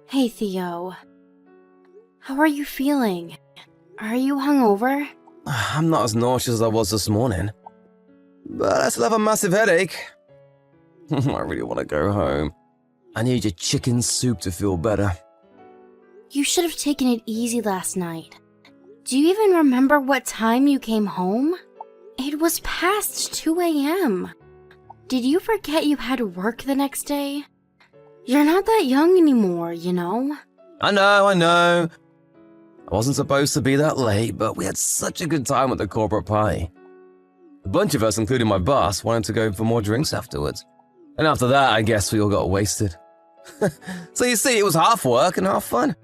Hey, Theo. How are you feeling? Are you hungover? I'm not as nauseous as I was this morning, but I still have a massive headache. I really want to go home. I need your chicken soup to feel better. You should have taken it easy last night. Do you even remember what time you came home? It was past 2 a.m. Did you forget you had work the next day? You're not that young anymore, you know? I know. I wasn't supposed to be that late, but we had such a good time at the corporate party. A bunch of us, including my boss, wanted to go for more drinks afterwards. And after that, I guess we all got wasted. So you see, it was half work and half fun.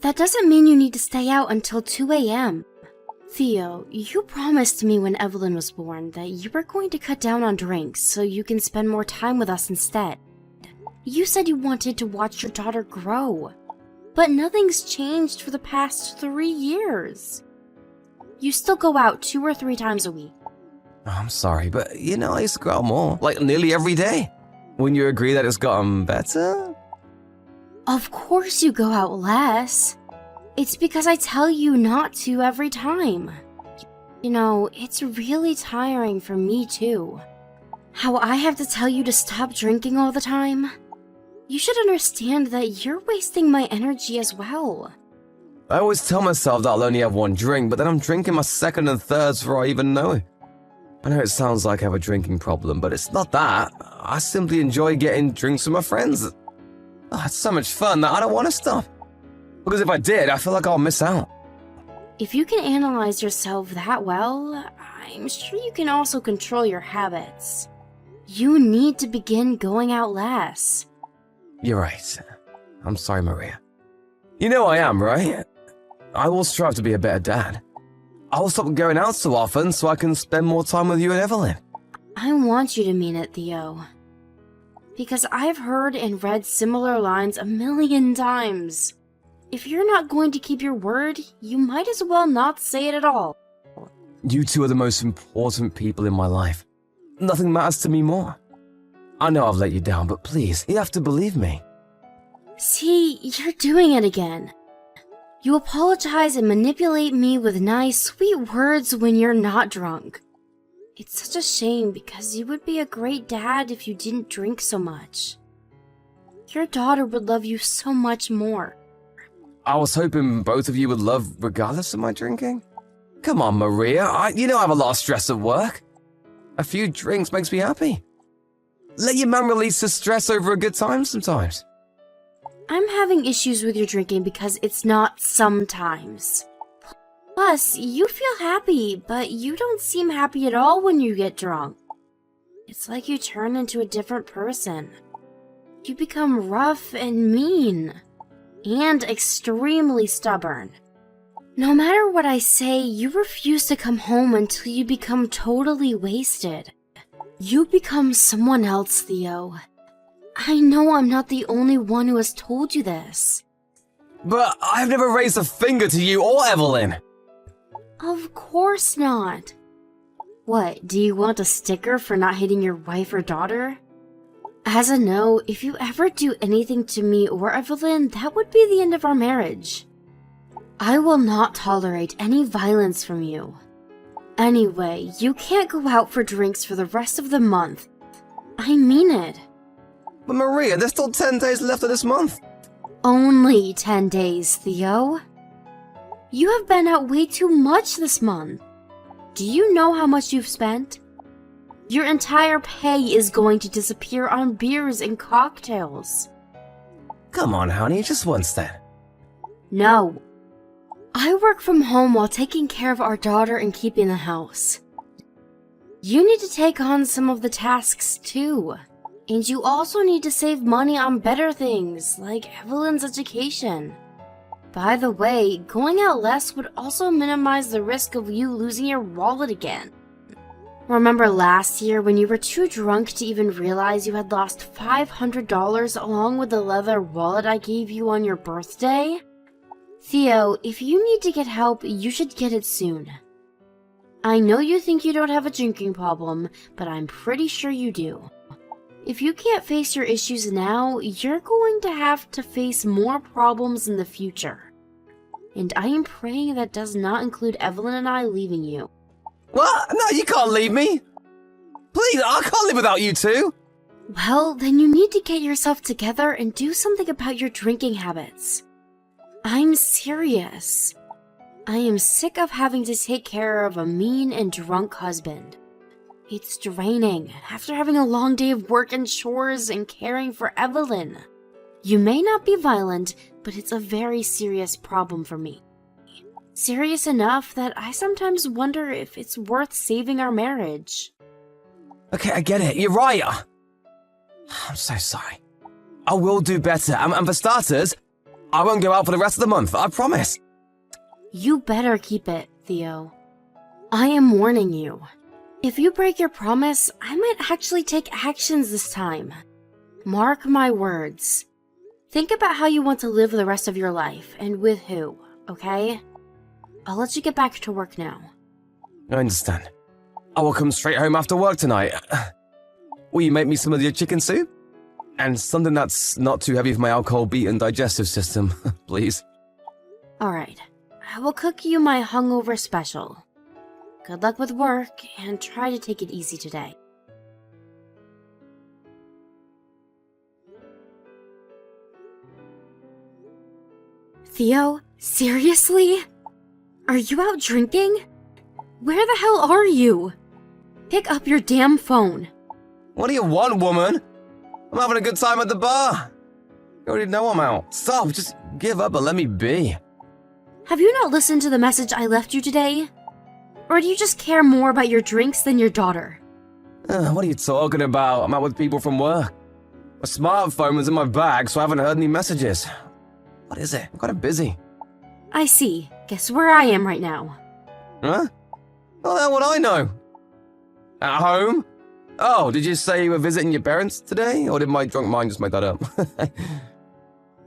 That doesn't mean you need to stay out until 2 a.m. Theo, you promised me when Evelyn was born that you were going to cut down on drinks so you can spend more time with us instead. You said you wanted to watch your daughter grow, but nothing's changed for the past 3 years. You still go out 2 or 3 times a week. I'm sorry, but I used to go out more, like nearly every day. Wouldn't you agree that it's gotten better? Of course you go out less. It's because I tell you not to every time. It's really tiring for me too. How I have to tell you to stop drinking all the time. You should understand that you're wasting my energy as well. I always tell myself that I'll only have one drink, but then I'm drinking my second and thirds before I even know it. I know it sounds like I have a drinking problem, but it's not that. I simply enjoy getting drinks with my friends. It's so much fun that I don't want to stop. Because if I did, I feel like I'll miss out. If you can analyze yourself that well, I'm sure you can also control your habits. You need to begin going out less. You're right. I'm sorry, Maria. You know I am, right? I will strive to be a better dad. I will stop going out so often so I can spend more time with you and Evelyn. I want you to mean it, Theo. Because I've heard and read similar lines a million times. If you're not going to keep your word, you might as well not say it at all. You two are the most important people in my life. Nothing matters to me more. I know I've let you down, but please, you have to believe me. See, you're doing it again. You apologize and manipulate me with nice, sweet words when you're not drunk. It's such a shame because you would be a great dad if you didn't drink so much. Your daughter would love you so much more. I was hoping both of you would love regardless of my drinking. Come on, Maria, I have a lot of stress at work. A few drinks makes me happy. Let your man release his stress over a good time sometimes. I'm having issues with your drinking because it's not sometimes. Plus, you feel happy, but you don't seem happy at all when you get drunk. It's like you turn into a different person. You become rough and mean. And extremely stubborn. No matter what I say, you refuse to come home until you become totally wasted. You become someone else, Theo. I know I'm not the only one who has told you this. But I've never raised a finger to you or Evelyn. Of course not. What, do you want a sticker for not hitting your wife or daughter? As a no, if you ever do anything to me or Evelyn, that would be the end of our marriage. I will not tolerate any violence from you. Anyway, you can't go out for drinks for the rest of the month. I mean it. But Maria, there's still 10 days left of this month. Only 10 days, Theo. You have been out way too much this month. Do you know how much you've spent? Your entire pay is going to disappear on beers and cocktails. Come on, honey, just once then. No. I work from home while taking care of our daughter and keeping the house. You need to take on some of the tasks too. And you also need to save money on better things, like Evelyn's education. By the way, going out less would also minimize the risk of you losing your wallet again. Remember last year when you were too drunk to even realize you had lost $500 along with the leather wallet I gave you on your birthday? Theo, if you need to get help, you should get it soon. I know you think you don't have a drinking problem, but I'm pretty sure you do. If you can't face your issues now, you're going to have to face more problems in the future. And I am praying that does not include Evelyn and I leaving you. What? No, you can't leave me. Please, I can't live without you two. Well, then you need to get yourself together and do something about your drinking habits. I'm serious. I am sick of having to take care of a mean and drunk husband. It's draining after having a long day of work and chores and caring for Evelyn. You may not be violent, but it's a very serious problem for me. Serious enough that I sometimes wonder if it's worth saving our marriage. Okay, I get it. You're right. I'm so sorry. I will do better. And for starters, I won't go out for the rest of the month. I promise. You better keep it, Theo. I am warning you. If you break your promise, I might actually take actions this time. Mark my words. Think about how you want to live the rest of your life, and with who, okay? I'll let you get back to work now. I understand. I will come straight home after work tonight. Will you make me some of your chicken soup? And something that's not too heavy for my alcohol-beaten digestive system, please. Alright, I will cook you my hungover special. Good luck with work, and try to take it easy today. Theo, seriously? Are you out drinking? Where the hell are you? Pick up your damn phone. What do you want, woman? I'm having a good time at the bar. You already know I'm out. Stop, just give up and let me be. Have you not listened to the message I left you today? Or do you just care more about your drinks than your daughter? What are you talking about? I'm out with people from work. My smartphone was in my bag, so I haven't heard any messages. What is it? I'm kind of busy. I see. Guess where I am right now. Huh? Well, how would I know? At home? Oh, did you say you were visiting your parents today? Or did my drunk mind just make that up?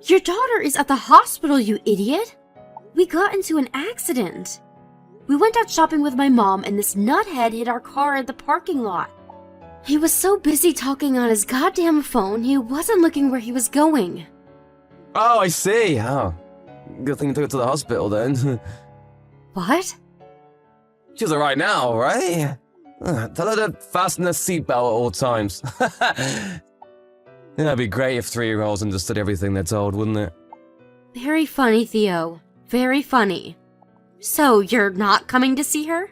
Your daughter is at the hospital, you idiot! We got into an accident. We went out shopping with my mom and this nuthead hit our car at the parking lot. He was so busy talking on his goddamn phone, he wasn't looking where he was going. Oh, I see. Oh, good thing you took her to the hospital then. What? She's alright now, right? Tell her to fasten her seatbelt at all times. That'd be great if 3-year-olds understood everything they're told, wouldn't it? Very funny, Theo. Very funny. So, you're not coming to see her?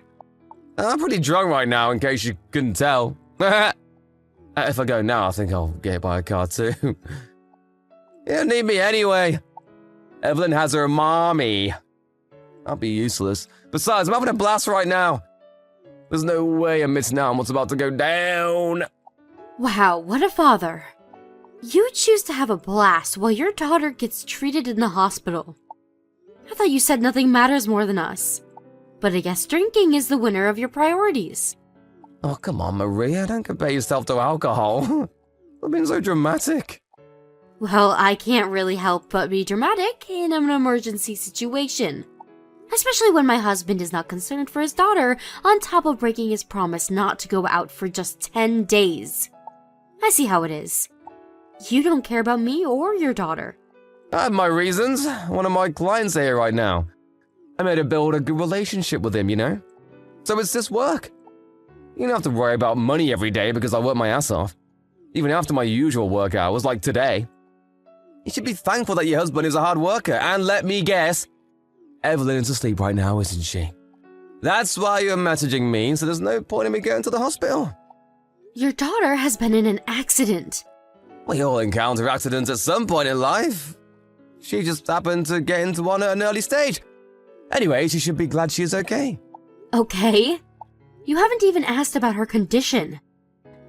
I'm pretty drunk right now, in case you couldn't tell. If I go now, I think I'll get hit by a car too. You don't need me anyway. Evelyn has her mommy. I'll be useless. Besides, I'm having a blast right now. There's no way I'm missing out on what's about to go down. Wow, what a father. You choose to have a blast while your daughter gets treated in the hospital. I thought you said nothing matters more than us. But I guess drinking is the winner of your priorities. Oh, come on, Maria. Don't compare yourself to alcohol. You're being so dramatic. Well, I can't really help but be dramatic in an emergency situation. Especially when my husband is not concerned for his daughter, on top of breaking his promise not to go out for just 10 days. I see how it is. You don't care about me or your daughter. I have my reasons. One of my clients here right now. I made her build a good relationship with him, you know? So it's just work. You don't have to worry about money every day because I work my ass off. Even after my usual work hours, like today. You should be thankful that your husband is a hard worker, and let me guess, Evelyn is asleep right now, isn't she? That's why you're messaging me, so there's no point in me going to the hospital. Your daughter has been in an accident. We all encounter accidents at some point in life. She just happened to get into one at an early stage. Anyway, she should be glad she's okay. Okay. You haven't even asked about her condition.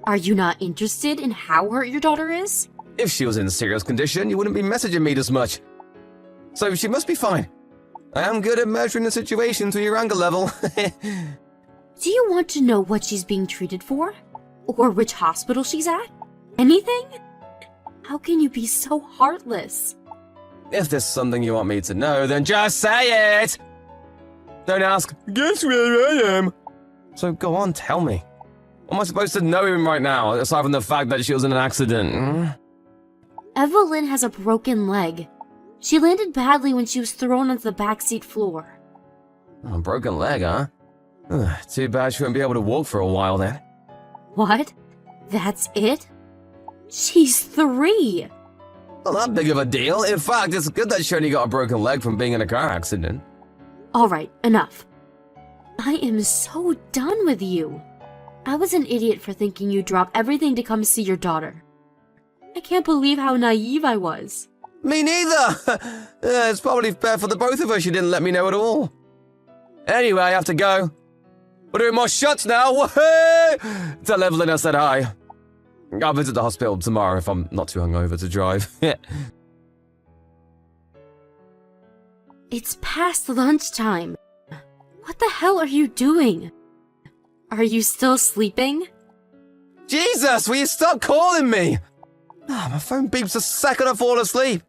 Are you not interested in how hurt your daughter is? If she was in serious condition, you wouldn't be messaging me this much. So she must be fine. I am good at measuring the situation to your anger level. Do you want to know what she's being treated for? Or which hospital she's at? Anything? How can you be so heartless? If there's something you want me to know, then just say it! Don't ask, guess where I am? So go on, tell me. What am I supposed to know him right now, aside from the fact that she was in an accident? Evelyn has a broken leg. She landed badly when she was thrown onto the backseat floor. A broken leg, huh? Too bad she won't be able to walk for a while then. What? That's it? She's 3! Not that big of a deal. In fact, it's good that she only got a broken leg from being in a car accident. Alright, enough. I am so done with you. I was an idiot for thinking you'd drop everything to come see your daughter. I can't believe how naive I was. Me neither! It's probably fair for the both of us she didn't let me know at all. Anyway, I have to go. We're doing more shots now! Woohoo! Tell Evelyn I said hi. I'll visit the hospital tomorrow if I'm not too hungover to drive. It's past lunchtime. What the hell are you doing? Are you still sleeping? Jesus, will you stop calling me? My phone beeps the second I fall asleep.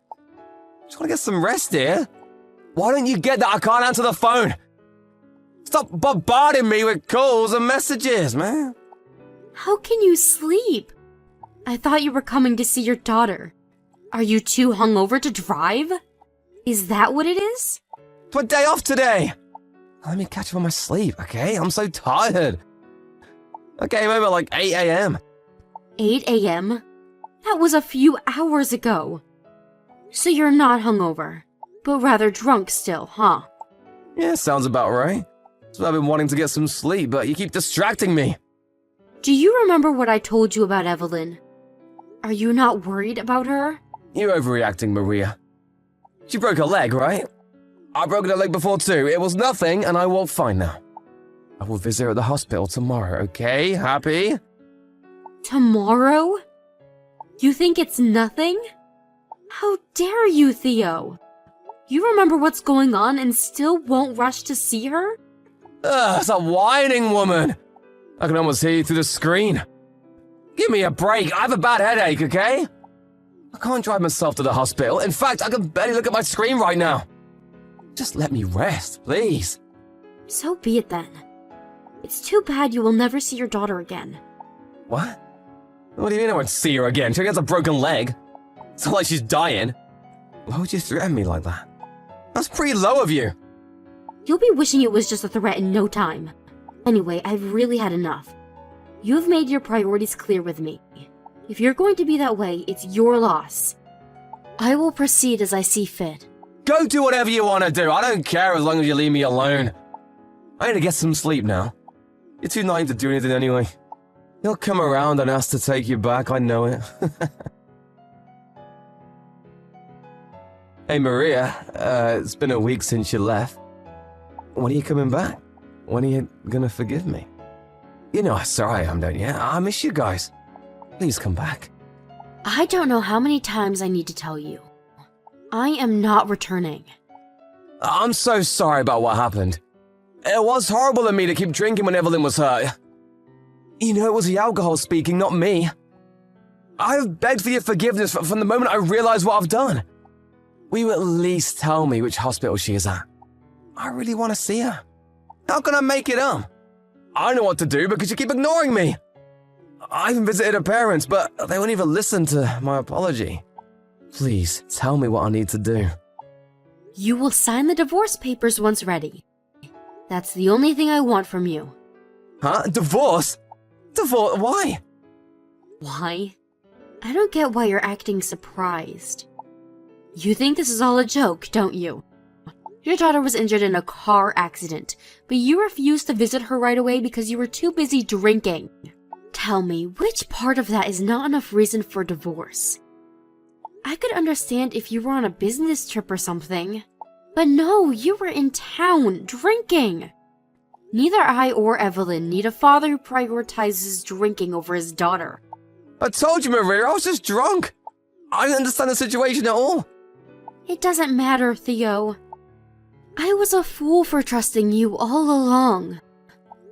Just want to get some rest here. Why don't you get that I can't answer the phone? Stop bombarding me with calls and messages, man. How can you sleep? I thought you were coming to see your daughter. Are you too hungover to drive? Is that what it is? It's my day off today. Let me catch up on my sleep, okay? I'm so tired. I came home at like 8 a.m. 8 a.m.? That was a few hours ago. So you're not hungover, but rather drunk still, huh? Yeah, sounds about right. So I've been wanting to get some sleep, but you keep distracting me. Do you remember what I told you about Evelyn? Are you not worried about her? You're overreacting, Maria. She broke her leg, right? I broke her leg before too. It was nothing, and I walk fine now. I will visit her at the hospital tomorrow, okay? Happy? Tomorrow? You think it's nothing? How dare you, Theo? You remember what's going on and still won't rush to see her? Ugh, it's a whining woman. I can almost hear you through the screen. Give me a break. I have a bad headache, okay? I can't drive myself to the hospital. In fact, I can barely look at my screen right now. Just let me rest, please. So be it then. It's too bad you will never see your daughter again. What? What do you mean I won't see her again? She has a broken leg. It's not like she's dying. Why would you threaten me like that? That's pretty low of you. You'll be wishing it was just a threat in no time. Anyway, I've really had enough. You've made your priorities clear with me. If you're going to be that way, it's your loss. I will proceed as I see fit. Go do whatever you want to do. I don't care as long as you leave me alone. I need to get some sleep now. You're too naive to do anything anyway. He'll come around and ask to take you back, I know it. Hey Maria, it's been a week since you left. When are you coming back? When are you gonna forgive me? You know how sorry I am, don't you? I miss you guys. Please come back. I don't know how many times I need to tell you. I am not returning. I'm so sorry about what happened. It was horrible of me to keep drinking when Evelyn was hurt. You know, it was the alcohol speaking, not me. I have begged for your forgiveness from the moment I realized what I've done. Will you at least tell me which hospital she is at? I really want to see her. How can I make it up? I know what to do because you keep ignoring me. I even visited her parents, but they won't even listen to my apology. Please, tell me what I need to do. You will sign the divorce papers once ready. That's the only thing I want from you. Huh? Divorce? Divorce? Why? Why? I don't get why you're acting surprised. You think this is all a joke, don't you? Your daughter was injured in a car accident, but you refused to visit her right away because you were too busy drinking. Tell me, which part of that is not enough reason for divorce? I could understand if you were on a business trip or something. But no, you were in town, drinking. Neither I or Evelyn need a father who prioritizes drinking over his daughter. I told you, Maria, I was just drunk. I didn't understand the situation at all. It doesn't matter, Theo. I was a fool for trusting you all along.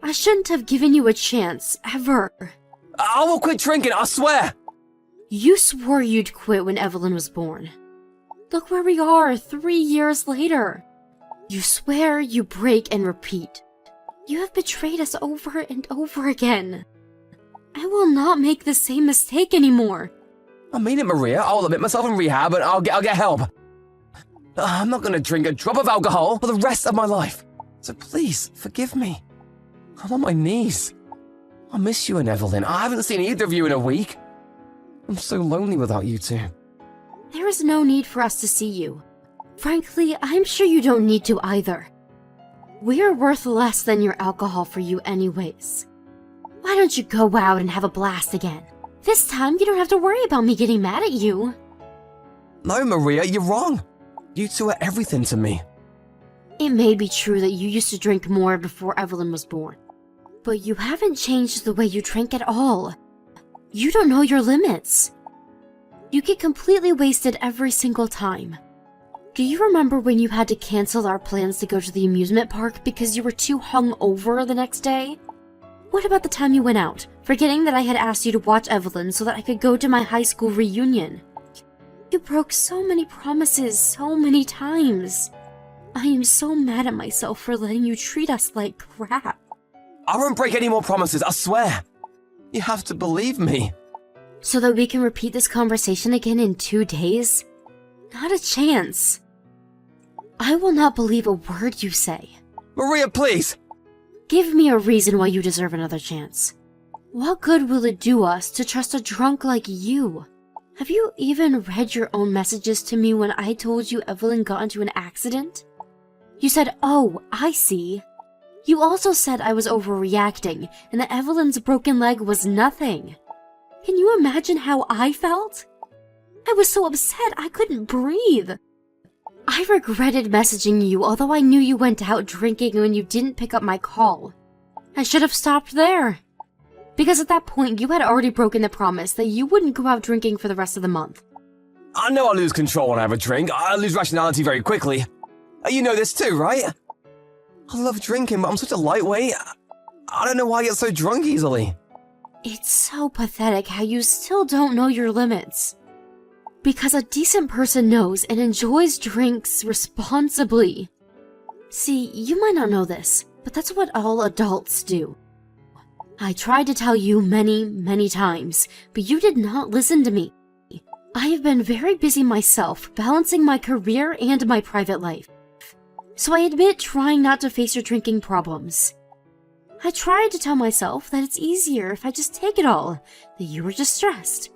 I shouldn't have given you a chance, ever. I will quit drinking, I swear. You swore you'd quit when Evelyn was born. Look where we are 3 years later. You swear, you break, and repeat. You have betrayed us over and over again. I will not make the same mistake anymore. I mean it, Maria. I'll admit myself in rehab and I'll get help. I'm not gonna drink a drop of alcohol for the rest of my life. So please, forgive me. I'm on my knees. I miss you and Evelyn. I haven't seen either of you in a week. I'm so lonely without you two. There is no need for us to see you. Frankly, I'm sure you don't need to either. We're worth less than your alcohol for you anyways. Why don't you go out and have a blast again? This time you don't have to worry about me getting mad at you. No, Maria, you're wrong. You two are everything to me. It may be true that you used to drink more before Evelyn was born, but you haven't changed the way you drink at all. You don't know your limits. You get completely wasted every single time. Do you remember when you had to cancel our plans to go to the amusement park because you were too hungover the next day? What about the time you went out, forgetting that I had asked you to watch Evelyn so that I could go to my high school reunion? You broke so many promises so many times. I am so mad at myself for letting you treat us like crap. I won't break any more promises, I swear. You have to believe me. So that we can repeat this conversation again in 2 days? Not a chance. I will not believe a word you say. Maria, please! Give me a reason why you deserve another chance. What good will it do us to trust a drunk like you? Have you even read your own messages to me when I told you Evelyn got into an accident? You said, "Oh, I see." You also said I was overreacting and that Evelyn's broken leg was nothing. Can you imagine how I felt? I was so upset I couldn't breathe. I regretted messaging you, although I knew you went out drinking when you didn't pick up my call. I should have stopped there. Because at that point, you had already broken the promise that you wouldn't go out drinking for the rest of the month. I know I lose control when I have a drink. I lose rationality very quickly. You know this too, right? I love drinking, but I'm such a lightweight. I don't know why I get so drunk easily. It's so pathetic how you still don't know your limits. Because a decent person knows and enjoys drinks responsibly. See, you might not know this, but that's what all adults do. I tried to tell you many, many times, but you did not listen to me. I have been very busy myself, balancing my career and my private life. So I admit trying not to face your drinking problems. I tried to tell myself that it's easier if I just take it all, that you were just stressed.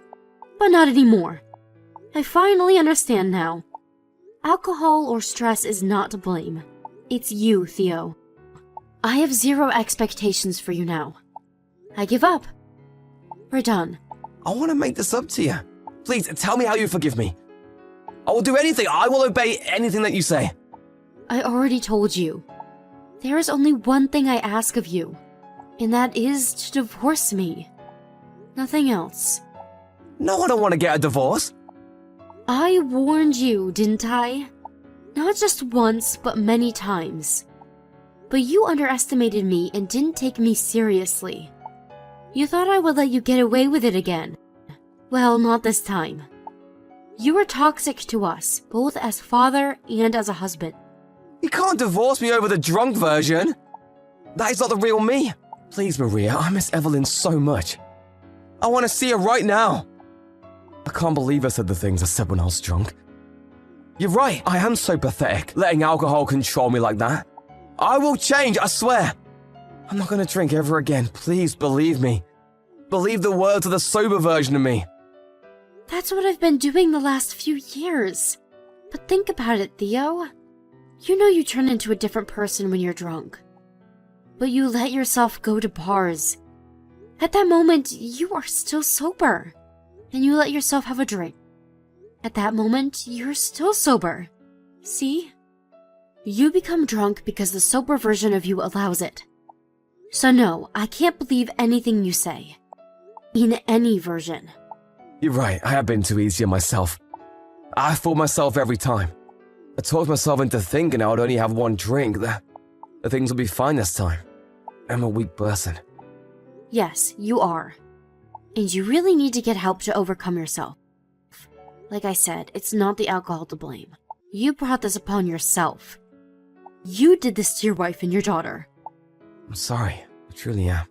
But not anymore. I finally understand now. Alcohol or stress is not to blame. It's you, Theo. I have zero expectations for you now. I give up. We're done. I want to make this up to you. Please, tell me how you forgive me. I will do anything. I will obey anything that you say. I already told you. There is only one thing I ask of you, and that is to divorce me. Nothing else. No, I don't want to get a divorce. I warned you, didn't I? Not just once, but many times. But you underestimated me and didn't take me seriously. You thought I would let you get away with it again. Well, not this time. You were toxic to us, both as father and as a husband. You can't divorce me over the drunk version. That is not the real me. Please, Maria, I miss Evelyn so much. I want to see her right now. I can't believe I said the things I said when I was drunk. You're right, I am so pathetic, letting alcohol control me like that. I will change, I swear. I'm not going to drink ever again. Please believe me. Believe the words of the sober version of me. That's what I've been doing the last few years. But think about it, Theo. You know you turn into a different person when you're drunk. But you let yourself go to bars. At that moment, you are still sober. And you let yourself have a drink. At that moment, you're still sober. See? You become drunk because the sober version of you allows it. So no, I can't believe anything you say. In any version. You're right, I have been too easy on myself. I fool myself every time. I talked myself into thinking I would only have one drink, that things will be fine this time. I'm a weak person. Yes, you are. And you really need to get help to overcome yourself. Like I said, it's not the alcohol to blame. You brought this upon yourself. You did this to your wife and your daughter. I'm sorry, I truly am.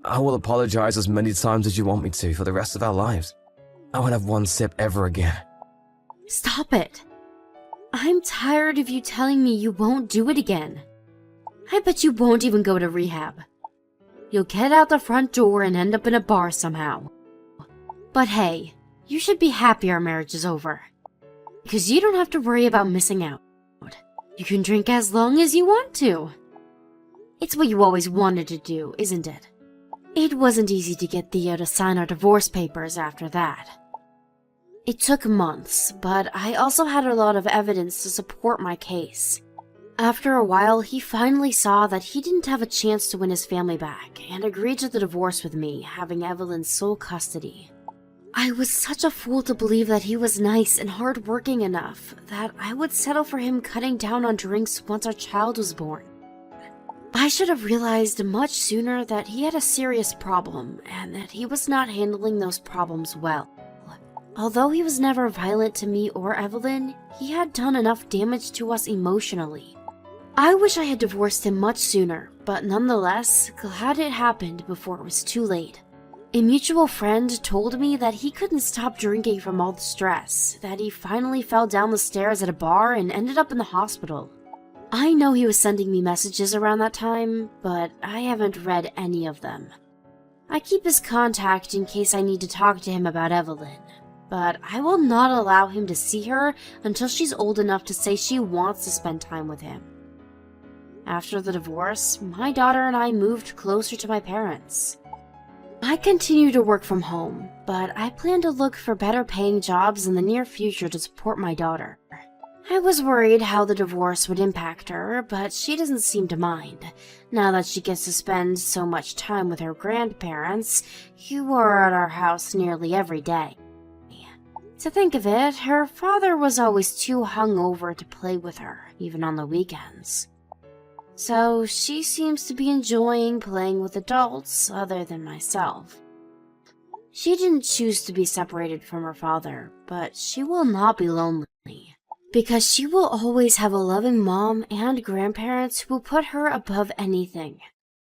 I will apologize as many times as you want me to for the rest of our lives. I won't have one sip ever again. Stop it. I'm tired of you telling me you won't do it again. I bet you won't even go to rehab. You'll get out the front door and end up in a bar somehow. But hey, you should be happy our marriage is over. Because you don't have to worry about missing out. You can drink as long as you want to. It's what you always wanted to do, isn't it? It wasn't easy to get Theo to sign our divorce papers after that. It took months, but I also had a lot of evidence to support my case. After a while, he finally saw that he didn't have a chance to win his family back and agreed to the divorce with me, having Evelyn's sole custody. I was such a fool to believe that he was nice and hardworking enough that I would settle for him cutting down on drinks once our child was born. I should have realized much sooner that he had a serious problem and that he was not handling those problems well. Although he was never violent to me or Evelyn, he had done enough damage to us emotionally. I wish I had divorced him much sooner, but nonetheless, glad it happened before it was too late. A mutual friend told me that he couldn't stop drinking from all the stress, that he finally fell down the stairs at a bar and ended up in the hospital. I know he was sending me messages around that time, but I haven't read any of them. I keep his contact in case I need to talk to him about Evelyn, but I will not allow him to see her until she's old enough to say she wants to spend time with him. After the divorce, my daughter and I moved closer to my parents. I continue to work from home, but I plan to look for better paying jobs in the near future to support my daughter. I was worried how the divorce would impact her, but she doesn't seem to mind, now that she gets to spend so much time with her grandparents, who are at our house nearly every day. To think of it, her father was always too hungover to play with her, even on the weekends. So she seems to be enjoying playing with adults other than myself. She didn't choose to be separated from her father, but she will not be lonely, because she will always have a loving mom and grandparents who will put her above anything.